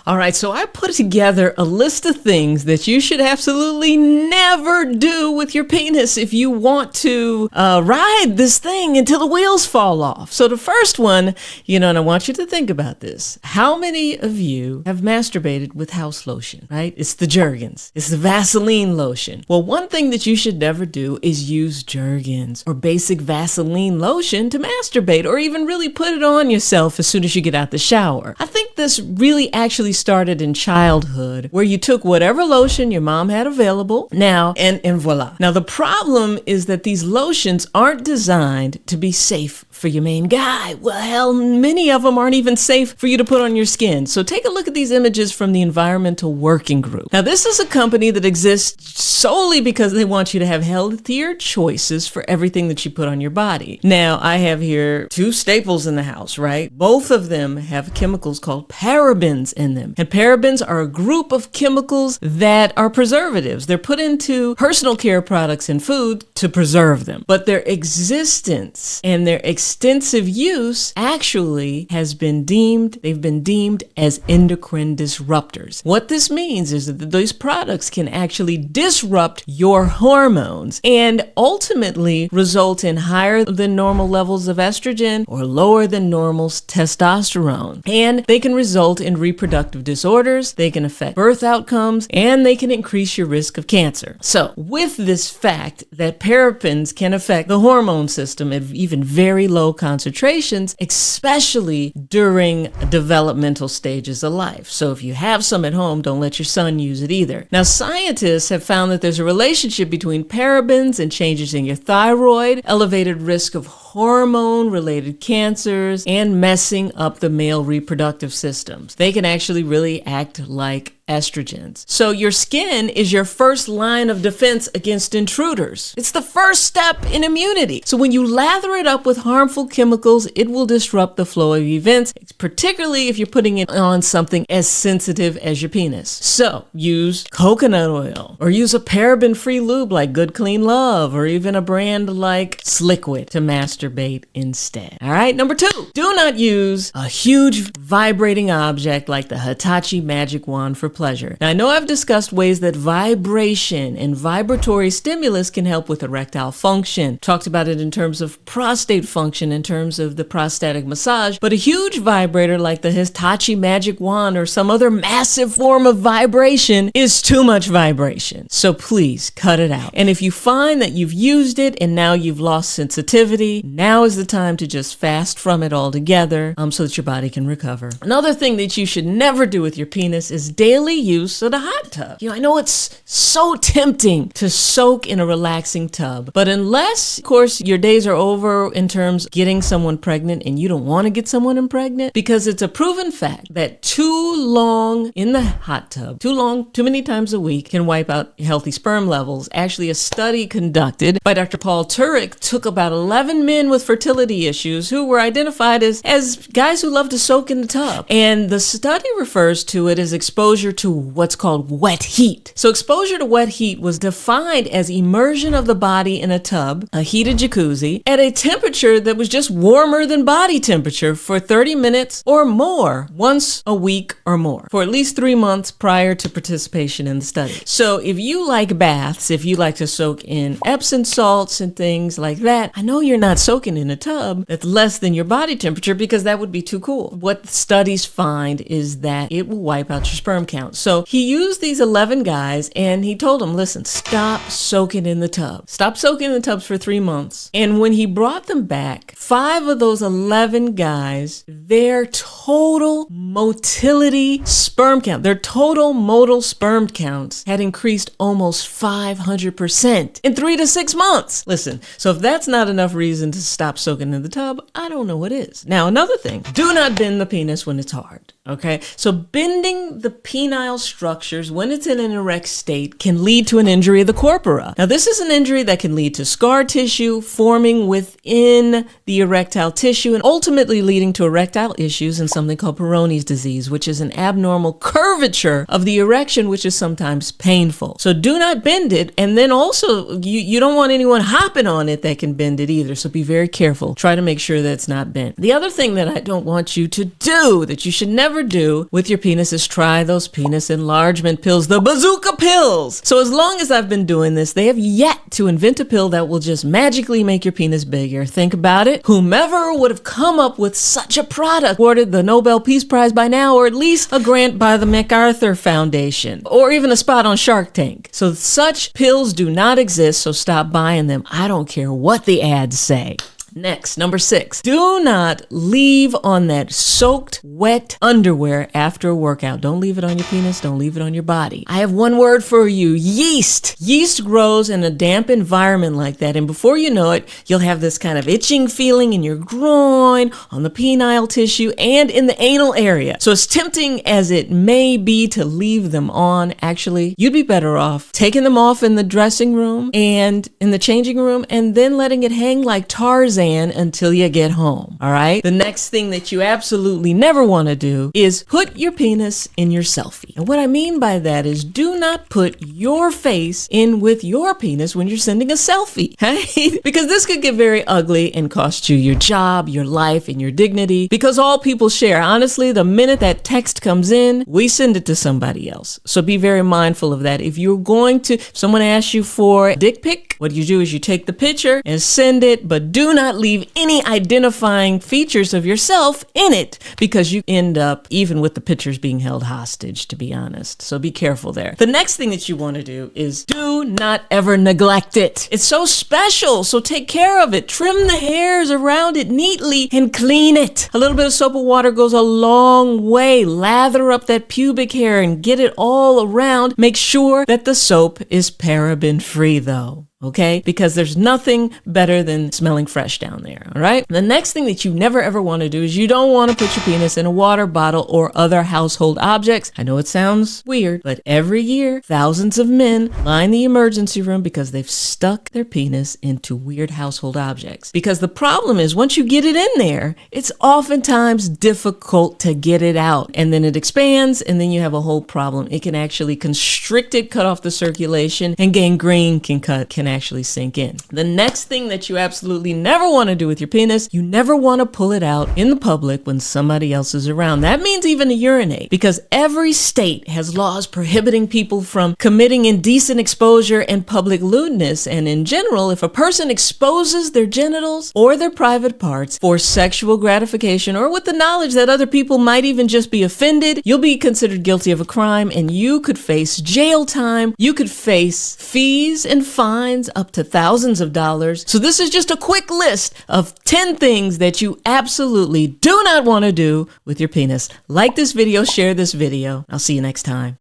All right, so I put together a list of things that you should absolutely never do with your penis if you want to ride this thing until the wheels fall off. So the first one, and I want you to think about this. How many of you have masturbated with house lotion, right? It's the Jergens. It's the Vaseline lotion. Well, one thing that you should never do is use Jergens or basic Vaseline lotion to masturbate, or even really put it on yourself as soon as you get out the shower. I think this really actually started in childhood, where you took whatever lotion your mom had available and voila. Now, the problem is that these lotions aren't designed to be safe for your main guy. Well, hell, many of them aren't even safe for you to put on your skin. So take a look at these images from the Environmental Working Group. Now, this is a company that exists solely because they want you to have healthier choices for everything that you put on your body. Now, I have here two staples in the house, right? Both of them have chemicals called parabens in them. And parabens are a group of chemicals that are preservatives. They're put into personal care products and food to preserve them. But their existence and their extensive use actually they've been deemed as endocrine disruptors. What this means is that these products can actually disrupt your hormones and ultimately result in higher than normal levels of estrogen or lower than normal testosterone. And they can result in reproductive disorders, they can affect birth outcomes, and they can increase your risk of cancer. So with this fact that parabens can affect the hormone system at even very low concentrations, especially during developmental stages of life. So if you have some at home, don't let your son use it either. Now, scientists have found that there's a relationship between parabens and changes in your thyroid, elevated risk of hormone-related cancers, and messing up the male reproductive systems. They can actually really act like estrogens. So your skin is your first line of defense against intruders. It's the first step in immunity. So when you lather it up with harmful chemicals, it will disrupt the flow of events, particularly if you're putting it on something as sensitive as your penis. So use coconut oil, or use a paraben-free lube like Good Clean Love, or even a brand like Sliquid to masturbate instead. All right, number 2, do not use a huge vibrating object like the Hitachi Magic Wand for pleasure. Now, I know I've discussed ways that vibration and vibratory stimulus can help with erectile function. Talked about it in terms of prostate function, in terms of the prostatic massage, but a huge vibrator like the Hitachi Magic Wand or some other massive form of vibration is too much vibration. So please cut it out. And if you find that you've used it and now you've lost sensitivity, now is the time to just fast from it altogether so that your body can recover. Another thing that you should never do with your penis is daily use of the hot tub. I know it's so tempting to soak in a relaxing tub, but unless, of course, your days are over in terms of getting someone pregnant and you don't want to get someone pregnant, because it's a proven fact that too long in the hot tub, too many times a week can wipe out healthy sperm levels. Actually, a study conducted by Dr. Paul Turek took about 11 men with fertility issues who were identified as guys who love to soak in the tub. And the study refers to it as exposure to what's called wet heat. So exposure to wet heat was defined as immersion of the body in a tub, a heated jacuzzi, at a temperature that was just warmer than body temperature for 30 minutes or more, once a week or more, for at least 3 months prior to participation in the study. So if you like baths, if you like to soak in Epsom salts and things like that, I know you're not soaking in a tub that's less than your body temperature, because that would be too cool. What studies find is that it will wipe out your sperm count. So he used these 11 guys and he told them, listen, stop soaking in the tub. Stop soaking in the tubs for 3 months. And when he brought them back, 5 of those 11 guys, their total motility sperm count, their total motile sperm counts had increased almost 500% in 3 to 6 months. Listen, so if that's not enough reason to stop soaking in the tub, I don't know what is. Now, another thing, do not bend the penis when it's hard. Okay, so bending the penile structures when it's in an erect state can lead to an injury of the corpora. Now, this is an injury that can lead to scar tissue forming within the erectile tissue and ultimately leading to erectile issues and something called Peyronie's disease, which is an abnormal curvature of the erection, which is sometimes painful. So do not bend it. And then also, you don't want anyone hopping on it that can bend it either. So be be very careful. Try to make sure that it's not bent. The other thing that I don't want you to do, that you should never do with your penis, is try those penis enlargement pills, the bazooka pills. So as long as I've been doing this, they have yet to invent a pill that will just magically make your penis bigger. Think about it. Whomever would have come up with such a product awarded the Nobel Peace Prize by now, or at least a grant by the MacArthur Foundation, or even a spot on Shark Tank. So such pills do not exist, so stop buying them. I don't care what the ads say. Next, number 6, do not leave on that soaked, wet underwear after a workout. Don't leave it on your penis. Don't leave it on your body. I have one word for you: yeast. Yeast grows in a damp environment like that, and before you know it, you'll have this kind of itching feeling in your groin, on the penile tissue, and in the anal area. So as tempting as it may be to leave them on, actually, you'd be better off taking them off in the dressing room and in the changing room, and then letting it hang like Tarzan until you get home. All right. The next thing that you absolutely never want to do is put your penis in your selfie. And what I mean by that is, do not put your face in with your penis when you're sending a selfie, right? Because this could get very ugly and cost you your job, your life, and your dignity, because all people share. Honestly, the minute that text comes in, we send it to somebody else. So be very mindful of that. If if someone asks you for a dick pic, what you do is you take the picture and send it, but do not leave any identifying features of yourself in it, because you end up even with the pictures being held hostage, to be honest. So be careful there. The next thing that you want to do is do not ever neglect it. It's so special, so take care of it. Trim the hairs around it neatly and clean it. A little bit of soap and water goes a long way. Lather up that pubic hair and get it all around. Make sure that the soap is paraben-free though. Okay? Because there's nothing better than smelling fresh down there, all right? The next thing that you never ever want to do is you don't want to put your penis in a water bottle or other household objects. I know it sounds weird, but every year, thousands of men line the emergency room because they've stuck their penis into weird household objects. Because the problem is, once you get it in there, it's oftentimes difficult to get it out. And then it expands, and then you have a whole problem. It can actually constrict it, cut off the circulation, and gangrene can actually sink in. The next thing that you absolutely never want to do with your penis, you never want to pull it out in the public when somebody else is around. That means even to urinate, because every state has laws prohibiting people from committing indecent exposure and public lewdness. And in general, if a person exposes their genitals or their private parts for sexual gratification, or with the knowledge that other people might even just be offended, you'll be considered guilty of a crime, and you could face jail time. You could face fees and fines up to thousands of dollars. So this is just a quick list of 10 things that you absolutely do not want to do with your penis. Like this video, share this video. I'll see you next time.